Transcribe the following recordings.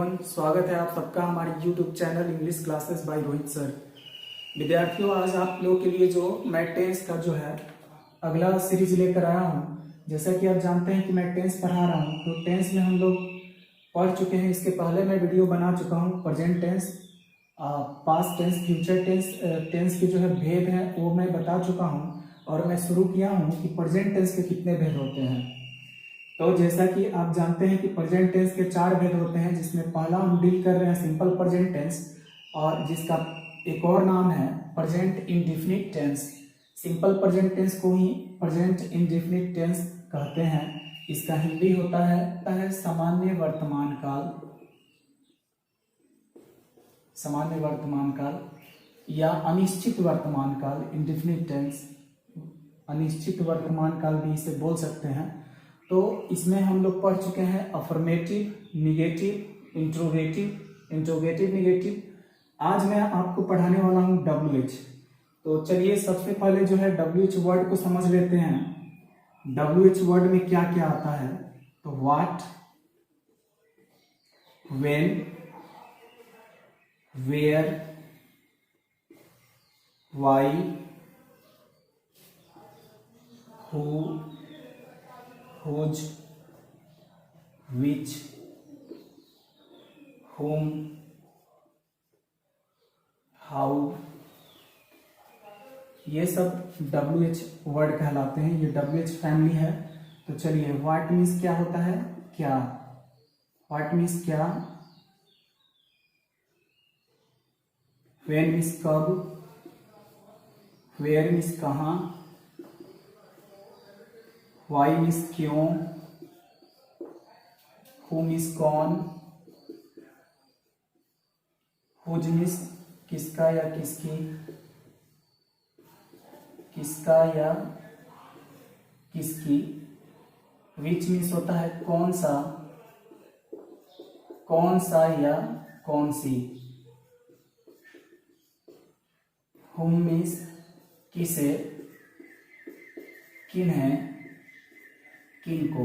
Everyone, स्वागत है आप सबका हमारे YouTube channel English classes bye Rohit sir. विद्यार्थियों, आज आप लोगों के लिए जो मैं टेंस का जो है अगला सीरीज लेकर आया हूँ। जैसा कि आप जानते हैं कि मैं टेंस पढ़ा रहा हूँ, तो टेंस में हम लोग पढ़ चुके हैं। इसके पहले मैं वीडियो बना चुका हूँ present tense, past tense, future tense, tense के जो है भेद हैं वो मैं बता चुका हूँ। और मैं शुरू किया हूँ कि प्रेजेंट टेंस के कितने भेद होते हैं। तो जैसा कि आप जानते हैं कि प्रेजेंट टेंस के 4 भेद होते हैं, जिसमें पहला हम डील कर रहे हैं सिंपल प्रेजेंट टेंस, और जिसका एक और नाम है present indefinite tense. Simple present tense को ही प्रेजेंट इंडेफिनिट टेंस कहते हैं। इसका हिंदी होता है सामान्य वर्तमान काल, सामान्य वर्तमान काल या अनिश्चित वर्तमान काल, इंडेफिनिट टेंस, अनिश्चित वर्तमान काल भी इसे बोल सकते हैं। तो इसमें हम लोग पढ़ चुके हैं अफर्मेटिव, निगेटिव, इंट्रोगेटिव, निगेटिव। आज मैं आपको पढ़ाने वाला हूं WH। तो चलिए सबसे पहले जो है WH वर्ड को समझ लेते हैं। WH वर्ड में क्या क्या आता है। तो what, when, where, why, who, whose, which, whom, how, ये सब WH वर्ड कहलाते हैं। ये WH फैमिली है। तो चलिए, व्हाट मीन्स क्या होता है, क्या। व्हाट मीन्स क्या, व्हेन मीन्स कब, वेयर मीन्स कहाँ, वाई मीन्स क्यों, हु मीन्स कौन, हुज मीन्स किसका या किसकी, किसका या किसकी, विच मीन्स होता है कौन सा, कौन सा या कौन सी, हुम मीन्स किसे, किन्हें, किनको,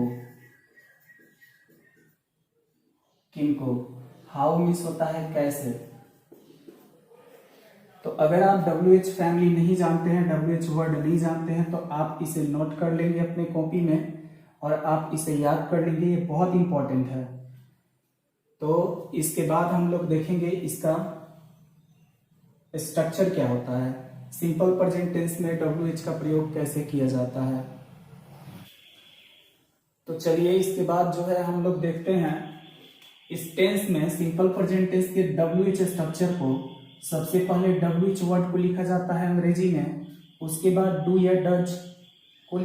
किनको, हाउ मीन्स होता है कैसे। तो अगर आप WH फैमिली नहीं जानते हैं, WH वर्ड नहीं जानते हैं, तो आप इसे नोट कर लेंगे अपने कॉपी में और आप इसे याद कर लेंगे। ये बहुत इंपॉर्टेंट है। तो इसके बाद हम लोग देखेंगे इसका स्ट्रक्चर क्या होता है, सिंपल प्रेजेंट टेंस में WH का प्रयोग कैसे किया जाता है। तो चलिए इसके बाद जो है हम लोग देखते हैं इस टेंस में, सिंपल प्रेजेंट टेंस के WH स्ट्रक्चर को। सबसे पहले WH वर्ड को लिखा जाता है अंग्रेजी में, उसके बाद डू या डज को,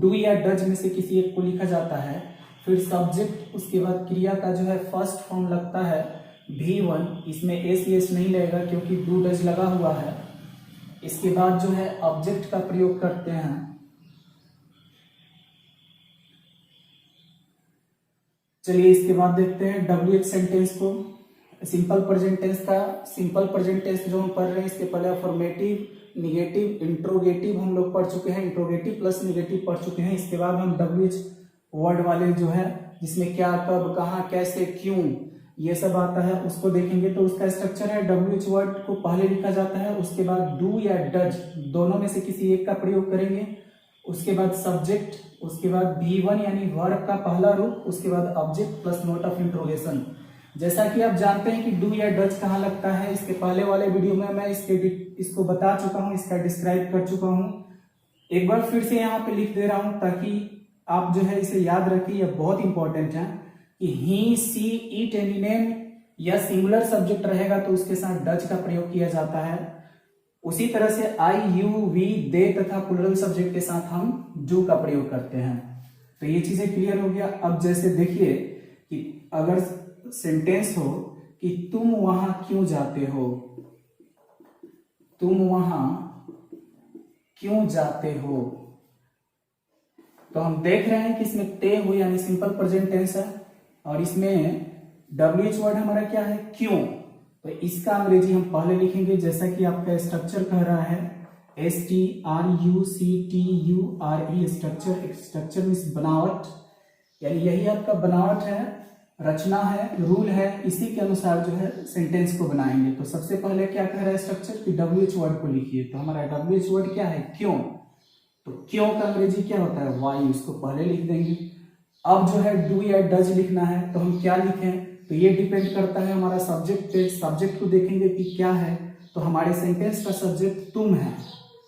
डू या डज में से किसी एक को लिखा जाता है, फिर सब्जेक्ट, उसके बाद क्रिया का जो है फर्स्ट फॉर्म लगता है V1, इसमें एस नहीं लगेगा क्योंकि डू डज लगा हुआ है। इसके बाद जो है ऑब्जेक्ट का प्रयोग करते हैं। चलिए इसके बाद देखते हैं WH सेंटेंस को। सिंपल प्रेजेंट टेंस का, सिंपल प्रेजेंट टेंस जो हम पढ़ रहे हैं, इसके पहले अफर्मेटिव, निगेटिव, इंट्रोगेटिव हम लोग पढ़ चुके हैं, इंट्रोगेटिव प्लस निगेटिव पढ़ चुके हैं। इसके बाद हम WH वर्ड वाले जो है, जिसमें क्या, कब, कहाँ, कैसे, क्यों, ये सब आता है, उसको देखेंगे। तो उसका स्ट्रक्चर है, WH वर्ड को पहले लिखा जाता है, उसके बाद डू या डज दोनों में से किसी एक का प्रयोग करेंगे, उसके बाद सब्जेक्ट, उसके बाद V1 यानी वर्ब का पहला रूप, उसके बाद object plus note of interrogation. जैसा कि आप जानते हैं कि डू या डज कहाँ लगता है, इसके पहले वाले वीडियो में मैं इसको बता चुका हूँ, इसका डिस्क्राइब कर चुका हूँ। एक बार फिर से यहाँ पे लिख दे रहा हूँ ताकि आप जो है इसे याद रखिए, यह बहुत इंपॉर्टेंट है कि ही, सी, इट, एनी नेम या सिंगुलर सब्जेक्ट रहेगा तो उसके साथ डज का प्रयोग किया जाता है। उसी तरह से आई, यू, वी, दे तथा प्लूरल सब्जेक्ट के साथ हम डू का प्रयोग करते हैं। तो ये चीजें क्लियर हो गया। अब जैसे देखिए कि अगर सेंटेंस हो कि तुम वहां क्यों जाते हो, तुम वहां क्यों जाते हो, तो हम देख रहे हैं कि इसमें ते हो यानी सिंपल प्रेजेंट टेंस है, और इसमें WH वर्ड हमारा क्या है, क्यों। तो इसका अंग्रेजी हम पहले लिखेंगे, जैसा कि आपका स्ट्रक्चर कह रहा है STRUCTURE। स्ट्रक्चर, स्ट्रक्चर मीन्स बनावट, यानी यही आपका बनावट है। रचना है, रूल है, इसी के अनुसार जो है सेंटेंस को बनाएंगे। तो सबसे पहले क्या कह रहा है स्ट्रक्चर कि WH वर्ड को लिखिए। तो हमारा WH वर्ड क्या है? क्यों। तो क्यों का अंग्रेजी क्या होता है? वाई, इसको पहले लिख देंगे। अब जो है डू या डज लिखना है, तो हम क्या लिखें? तो ये डिपेंड करता है हमारा सब्जेक्ट पे। सब्जेक्ट को देखेंगे कि क्या है। तो हमारे सेंटेंस का सब्जेक्ट तुम है,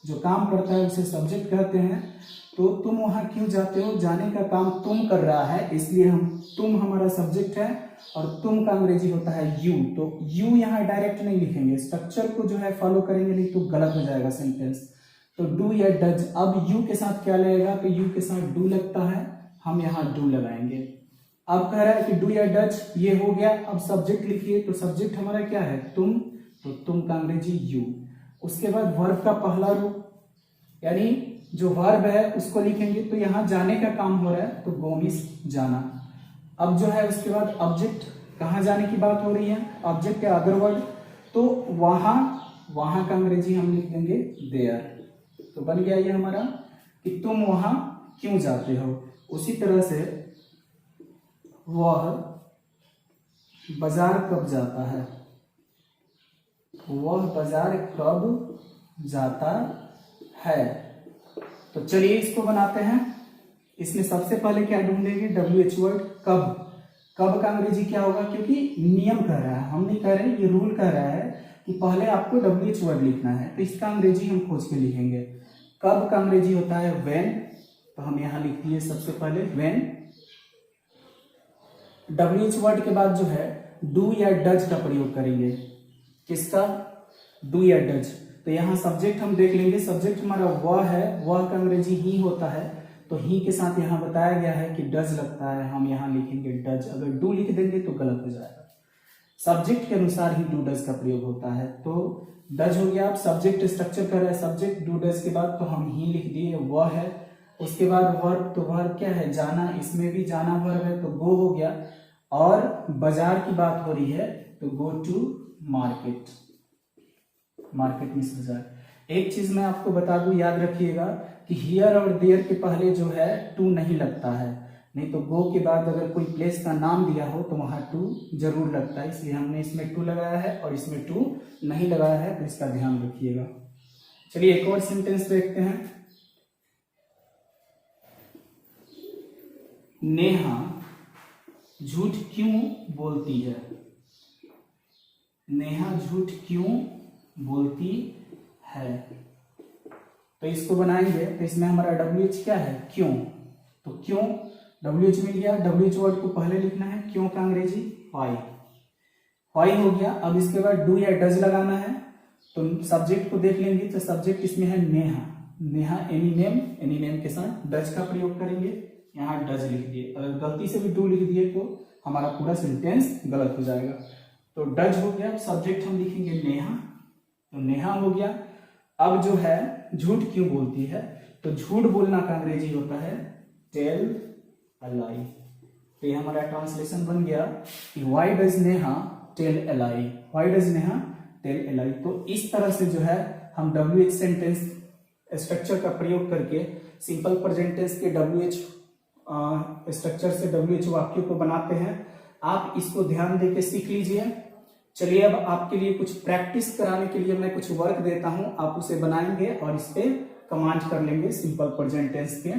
जो काम करता है उसे सब्जेक्ट कहते हैं। तो तुम वहां क्यों जाते हो? जाने का काम तुम कर रहा है, इसलिए तुम हमारा सब्जेक्ट है और तुम का अंग्रेजी होता है यू। तो यू यहाँ डायरेक्ट नहीं लिखेंगे, स्ट्रक्चर को जो है फॉलो करेंगे, नहीं तो गलत हो जाएगा सेंटेंस। तो डू या डज, अब यू के साथ क्या लगेगा? तो यू के साथ डू लगता है, हम यहाँ डू लगाएंगे। अब कह रहा है कि डू या डज, ये हो गया। अब सब्जेक्ट लिखिए। तो सब्जेक्ट हमारा क्या है? तुम। तो तुम का अंग्रेजी यू। उसके बाद वर्ब का पहला रूप, यानी जो वर्ब है उसको लिखेंगे। तो यहाँ जाने का काम हो रहा है, तो गो मीन्स जाना। अब जो है उसके बाद ऑब्जेक्ट, कहाँ जाने की बात हो रही है? ऑब्जेक्ट या अदर वर्ड, तो वहां का अंग्रेजी हम लिख देंगे देयर। तो बन गया ये हमारा कि तुम वहां क्यों जाते हो। उसी तरह से वह बाजार कब जाता है? वह बाजार कब जाता है। तो चलिए इसको बनाते हैं। इसमें सबसे पहले क्या ढूंढेंगे? WH वर्ड कब। कब का अंग्रेजी क्या होगा? क्योंकि नियम कह रहा है, हम नहीं कह रहे, ये रूल कह रहा है कि पहले आपको WH वर्ड लिखना है। तो इसका अंग्रेजी हम खोज के लिखेंगे। कब का अंग्रेजी होता है व्हेन। तो हम यहां लिख दिए सबसे पहले व्हेन। WH वर्ड के बाद जो है डू या डज का प्रयोग करेंगे। किसका? डू या डज। तो यहाँ सब्जेक्ट हम देख लेंगे। सब्जेक्ट हमारा वह है, वह का अंग्रेजी ही होता है। तो ही के साथ यहाँ बताया गया है कि डज लगता है, हम यहाँ लिखेंगे डज। अगर डू लिख देंगे तो गलत हो जाएगा। सब्जेक्ट के अनुसार ही डू डज का प्रयोग होता है। तो डज हो गया। अब सब्जेक्ट स्ट्रक्चर कर रहा है, सब्जेक्ट डू डज के बाद तो हम ही लिख दिए, वह है। उसके बाद वर्ब, तो वर्ब क्या है? जाना, इसमें भी जाना वर्ब है, तो गो हो गया। और बाजार की बात हो रही है, तो गो टू मार्केट। मार्केट में बाजार। एक चीज मैं आपको बता दूं, याद रखिएगा कि हियर और देयर के पहले जो है टू नहीं लगता है। नहीं तो गो के बाद अगर कोई प्लेस का नाम दिया हो तो वहां टू जरूर लगता है, इसलिए हमने इसमें टू लगाया है और इसमें टू नहीं लगाया है, तो इसका ध्यान रखिएगा। चलिए एक और सेंटेंस देखते हैं। नेहा झूठ क्यों बोलती है? नेहा झूठ क्यों बोलती है। तो इसको बनाएंगे। तो इसमें हमारा WH क्या है? क्यों। तो क्यों WH मिल गया। WH वर्ड को पहले लिखना है, क्यों का अंग्रेजी व्हाई। व्हाई हो गया। अब इसके बाद डू या डज लगाना है। तो सब्जेक्ट को देख लेंगे। तो सब्जेक्ट इसमें है Neha. Neha any name, any name के साथ डज का प्रयोग करेंगे। यहाँ डज लिख दिए। अगर गलती से भी डू लिख दिए तो हमारा पूरा सेंटेंस गलत हो जाएगा। तो डज हो गया। सब्जेक्ट हम लिखेंगे नेहा, तो नेहा हो गया। अब जो है झूठ क्यों बोलती है, तो झूठ बोलना का अंग्रेजी होता है टेल अ लाई। तो ये हमारा ट्रांसलेशन बन गया कि why does Neha tell a lie. Why does Neha tell a lie. तो इस तरह से जो है हम WH सेंटेंस स्ट्रक्चर का प्रयोग करके सिंपल प्रेजेंट टेंस के WH स्ट्रक्चर से WH वाक्यों को बनाते हैं। आप इसको ध्यान देके सीख लीजिए। चलिए अब आपके लिए कुछ प्रैक्टिस कराने के लिए मैं कुछ वर्क देता हूं, आप उसे बनाएंगे और इस पे कमांड कर लेंगे सिंपल प्रेजेंट टेंस के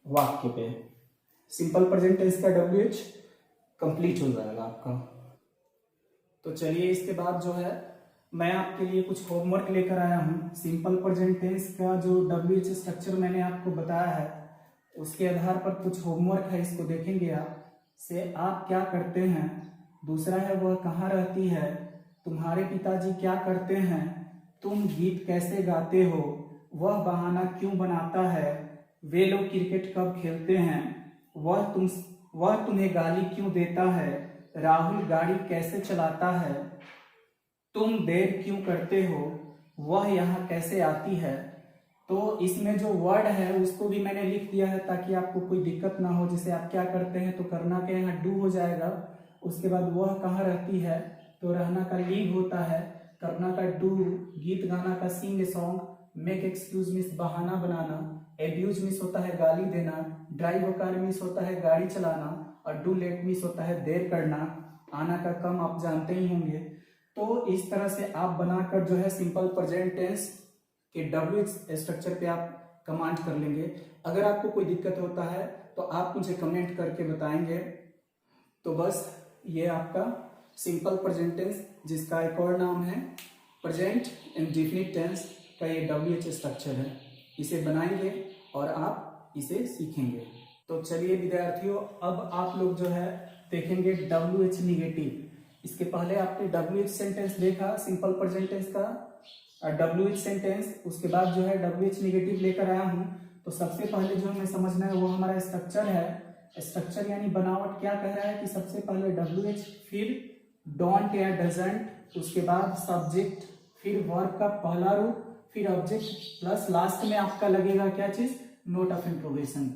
वाक्य पे। सिंपल प्रेजेंट टेंस का WH कंप्लीट हो जाएगा आपका। तो चलिए इसके बाद जो है मैं आपके लिए कुछ होमवर्क लेकर आया हूं। सिंपल प्रेजेंट टेंस का जो WH स्ट्रक्चर मैंने आपको बताया है उसके आधार पर कुछ होमवर्क है, इसको देखेंगे आप से आप क्या करते हैं। दूसरा है वह कहाँ रहती है, तुम्हारे पिताजी क्या करते हैं, तुम गीत कैसे गाते हो, वह बहाना क्यों बनाता है, वे लोग क्रिकेट कब खेलते हैं, वह तुम्हें गाली क्यों देता है, राहुल गाड़ी कैसे चलाता है, तुम देर क्यों करते हो, वह यहाँ कैसे आती है। तो इसमें जो वर्ड है उसको भी मैंने लिख दिया है ताकि आपको कोई दिक्कत ना हो। जैसे आप क्या करते हैं तो करना के यहाँ डू हो जाएगा। उसके बाद वह कहाँ रहती है तो रहना का लीव होता है, करना का डू, गीत गाना का sing song, make excuse means बहाना बनाना, एब्यूज मीन्स होता है गाली देना, ड्राइव अ कार मीन्स होता है गाड़ी चलाना, और डू लेट मीन्स होता है देर करना, आना का कम आप जानते ही होंगे। तो इस तरह से आप बनाकर जो है सिंपल प्रेजेंट टेंस के WH स्ट्रक्चर पे आप कमांड कर लेंगे। अगर आपको कोई दिक्कत होता है तो आप मुझे कमेंट करके बताएंगे। तो बस ये आपका सिंपल प्रेजेंट टेंस, जिसका एक और नाम है प्रेजेंट इंडेफिनिट टेंस का ये WH स्ट्रक्चर है, इसे बनाएंगे और आप इसे सीखेंगे। तो चलिए विद्यार्थियों, अब आप लोग जो है देखेंगे WH निगेटिव। इसके पहले आपने WH सेंटेंस देखा सिंपल प्रेजेंट टेंस का, WH सेंटेंस, उसके बाद जो है WH निगेटिव लेकर आया हूँ। तो सबसे पहले जो हमें समझना है वो हमारा स्ट्रक्चर है। स्ट्रक्चर यानी बनावट क्या कह रहा है कि सबसे पहले WH, फिर डोंट या डजंट, उसके बाद सब्जेक्ट, फिर वर्ब का पहला रूप, फिर ऑब्जेक्ट, प्लस लास्ट में आपका लगेगा क्या चीज, नोट ऑफ इंट्रोगेशन।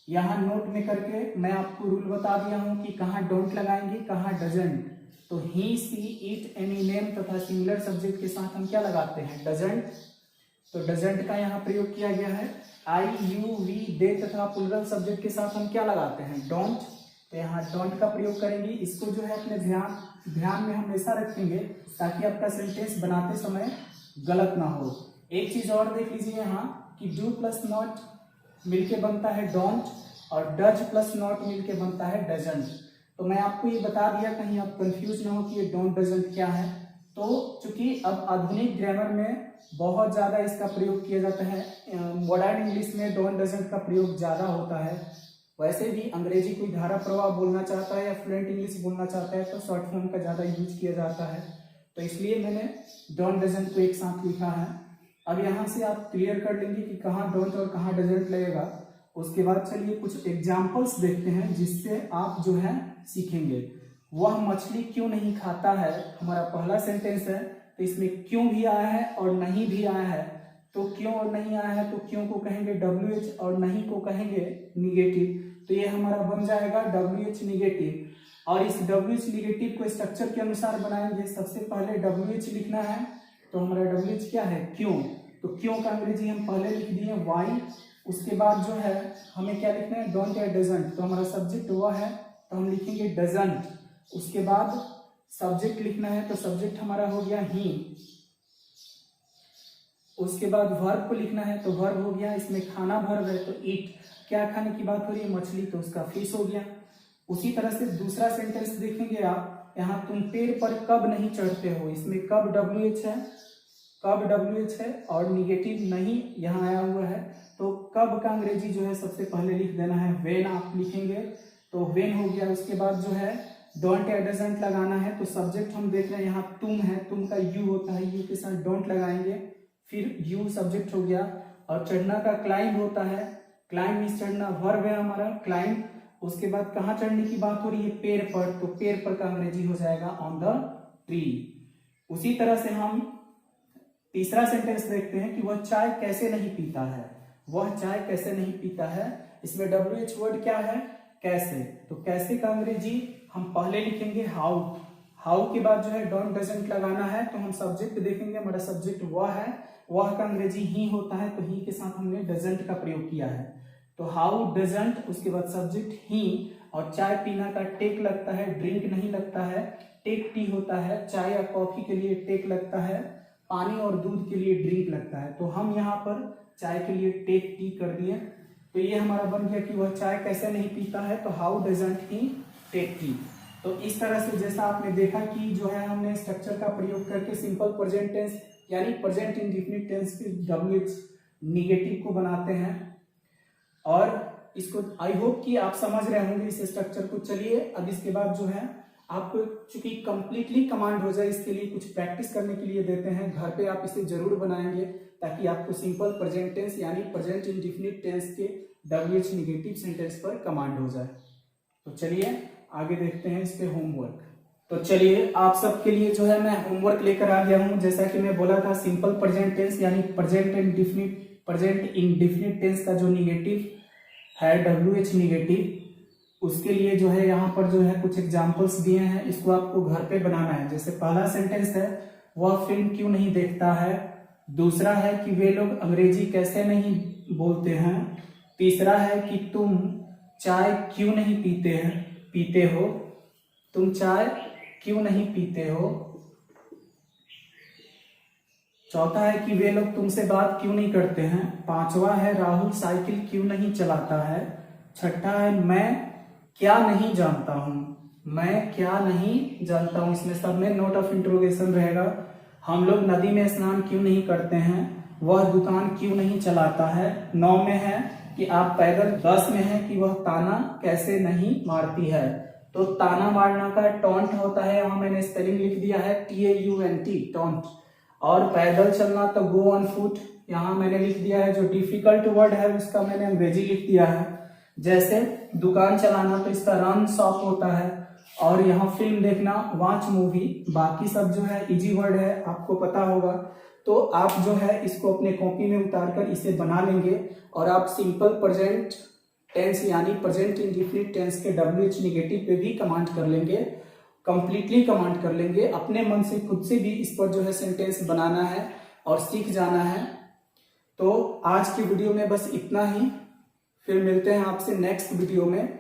यहाँ नोट में करके मैं आपको रूल बता दिया हूँ कि कहाँ डोंट लगाएंगे, कहाँ डजंट। तो ही, सी, इट, एनी नेम तथा सिंगुलर सब्जेक्ट के साथ हम क्या लगाते हैं, डजंट। तो डजंट का यहाँ प्रयोग किया गया है। आई, यू, वी, दे तथा प्लूरल सब्जेक्ट के साथ हम क्या लगाते हैं, डोंट। तो यहाँ डोंट का प्रयोग करेंगे। इसको जो है अपने ध्यान में हमेशा रखेंगे ताकि आपका सेंटेंस बनाते समय गलत ना हो। एक चीज और देख लीजिए यहाँ कि डू प्लस नॉट मिलके बनता है डोंट, और डज प्लस नॉट मिलके बनता है डजंट। तो मैं आपको ये बता दिया, कहीं आप कंफ्यूज ना हो कि ये डोंट डजंट क्या है। तो चूंकि अब आधुनिक ग्रामर में बहुत ज्यादा इसका प्रयोग किया जाता है, मॉडर्न इंग्लिश में डोंट डजंट का प्रयोग ज्यादा होता है। वैसे भी अंग्रेजी कोई धारा प्रवाह बोलना चाहता है या फ्लुएंट इंग्लिश बोलना चाहता है तो शॉर्ट फॉर्म का ज्यादा यूज किया जाता है। तो इसलिए मैंने डोंट डजंट को एक साथ लिखा है। अब यहाँ से आप क्लियर कर लेंगे कि कहाँ डोंट और कहाँ डजंट लगेगा। उसके बाद चलिए कुछ एग्जाम्पल्स देखते हैं जिससे आप जो है सीखेंगे। वह मछली क्यों नहीं खाता है, हमारा पहला सेंटेंस है। तो इसमें क्यों भी आया है और नहीं भी आया है। तो क्यों और नहीं आया है तो क्यों को कहेंगे WH और नहीं को कहेंगे निगेटिव। तो ये हमारा बन जाएगा WH निगेटिव। और इस WH निगेटिव को स्ट्रक्चर के अनुसार बनाएंगे। सबसे पहले WH लिखना है, तो हमारा WH क्या है, क्यों। तो क्यों का अंग्रेजी हम पहले लिख दिए वाई। उसके बाद जो है हमें क्या लिखना है, डोंट या डजंट। तो हमारा सब्जेक्ट वह है तो हम लिखेंगे डजंट। उसके बाद सब्जेक्ट लिखना है, तो सब्जेक्ट हमारा हो गया ही। उसके बाद वर्ब को लिखना है, तो वर्ब हो गया, इसमें खाना वर्ब है तो ईट। क्या खाने की बात हो रही है, मछली, तो उसका फिश हो गया। उसी तरह से दूसरा सेंटेंस देखेंगे आप, यहाँ तुम पेड़ पर कब नहीं चढ़ते हो। इसमें कब WH है, कब WH है और निगेटिव नहीं यहाँ आया हुआ है। तो कब का अंग्रेजी जो है सबसे पहले लिख देना है व्हेन आप लिखेंगे, तो व्हेन हो गया। उसके बाद जो है डोंट या डजंट लगाना है, तो सब्जेक्ट हम देख रहे हैं यहाँ तुम है, तुम का यू होता है, यू के साथ डोंट लगाएंगे, फिर यू सब्जेक्ट हो गया। और चढ़ना का क्लाइंब होता है, क्लाइंब मीन्स चढ़ना, वर्ब है हमारा क्लाइंब। उसके बाद कहाँ चढ़ने की बात हो रही है, पेड़ पर, तो पेड़ पर का अंग्रेजी हो जाएगा ऑन द ट्री। उसी तरह से हम तीसरा सेंटेंस देखते हैं कि वह चाय कैसे नहीं पीता है। वह चाय कैसे नहीं पीता है, इसमें WH वर्ड क्या है, कैसे। तो कैसे का अंग्रेजी हम पहले लिखेंगे हाउ। हाउ के बाद जो है डोंट डजंट लगाना है, तो हम सब्जेक्ट देखेंगे, हमारा सब्जेक्ट वह है, वह का अंग्रेजी ही होता है, तो ही के साथ हमने डजंट का प्रयोग किया है। तो हाउ डजंट, उसके बाद सब्जेक्ट ही, और चाय पीना का टेक लगता है, ड्रिंक नहीं लगता है, टेक टी होता है। चाय या कॉफी के लिए टेक लगता है, पानी और दूध के लिए ड्रिंक लगता है। तो हम यहाँ पर चाय के लिए टेक टी कर दिए। तो ये हमारा बन गया कि वह चाय कैसे नहीं पीता है, तो how doesn't he take tea. तो इस तरह से जैसा आपने देखा कि जो है हमने स्ट्रक्चर का प्रयोग करके सिंपल प्रेजेंट टेंस यानी प्रेजेंट इंडेफिनिट टेंस के WH निगेटिव को बनाते हैं। और इसको आई होप कि आप समझ रहे होंगे इस स्ट्रक्चर को। चलिए अब इसके बाद जो है आपको चूंकि कंप्लीटली कमांड हो जाए, इसके लिए कुछ प्रैक्टिस करने के लिए देते हैं। घर पे आप इसे जरूर बनाएंगे ताकि आपको सिंपल प्रेजेंट टेंस यानी प्रेजेंट इंडेफिनिट टेंस के WH निगेटिव सेंटेंस पर कमांड हो जाए। तो चलिए आगे देखते हैं इस पे होमवर्क। तो चलिए आप सबके लिए जो है मैं होमवर्क लेकर आ गया हूं। जैसा कि मैं बोला था सिंपल प्रेजेंट टेंस यानी प्रेजेंट इंडेफिनिट टेंस का जो निगेटिव है WH निगेटिव, उसके लिए जो है यहाँ पर जो है कुछ एग्जाम्पल्स दिए हैं, इसको आपको घर पे बनाना है। जैसे पहला सेंटेंस है वह फिल्म क्यों नहीं देखता है। दूसरा है कि वे लोग अंग्रेजी कैसे नहीं बोलते हैं। तीसरा है कि तुम चाय क्यों नहीं पीते हो, तुम चाय क्यों नहीं पीते हो। चौथा है कि वे लोग तुमसे बात क्यों नहीं करते हैं। पांचवा है राहुल साइकिल क्यों नहीं चलाता है। छठा है मैं क्या नहीं जानता हूं, मैं क्या नहीं जानता हूं। इसमें सब में नोट ऑफ इंट्रोगेशन रहेगा। हम लोग नदी में स्नान क्यों नहीं करते हैं, वह दुकान क्यों नहीं चलाता है। 9 में है कि आप पैदल। 10 में है कि वह ताना कैसे नहीं मारती है। तो ताना मारना का टॉन्ट होता है, यहाँ मैंने स्पेलिंग लिख दिया है TAUNT, टॉन्ट। और पैदल चलना तो गो ऑन फुट, यहाँ मैंने लिख दिया है। जो डिफिकल्ट वर्ड है उसका मैंने अंग्रेजी लिख दिया है। जैसे दुकान चलाना तो इसका रन शॉप होता है। और यहाँ फिल्म देखना वॉच मूवी। बाकी सब जो है इजी वर्ड है, आपको पता होगा। तो आप जो है इसको अपने कॉपी में उतार कर इसे बना लेंगे और आप सिंपल प्रेजेंट टेंस यानी प्रेजेंट इंडेफिनिट टेंस के WH निगेटिव पे भी कमांड कर लेंगे, कंप्लीटली कमांड कर लेंगे। अपने मन से खुद से भी इस पर जो है सेंटेंस बनाना है और सीख जाना है। तो आज की वीडियो में बस इतना ही, फिर मिलते हैं आपसे नेक्स्ट वीडियो में।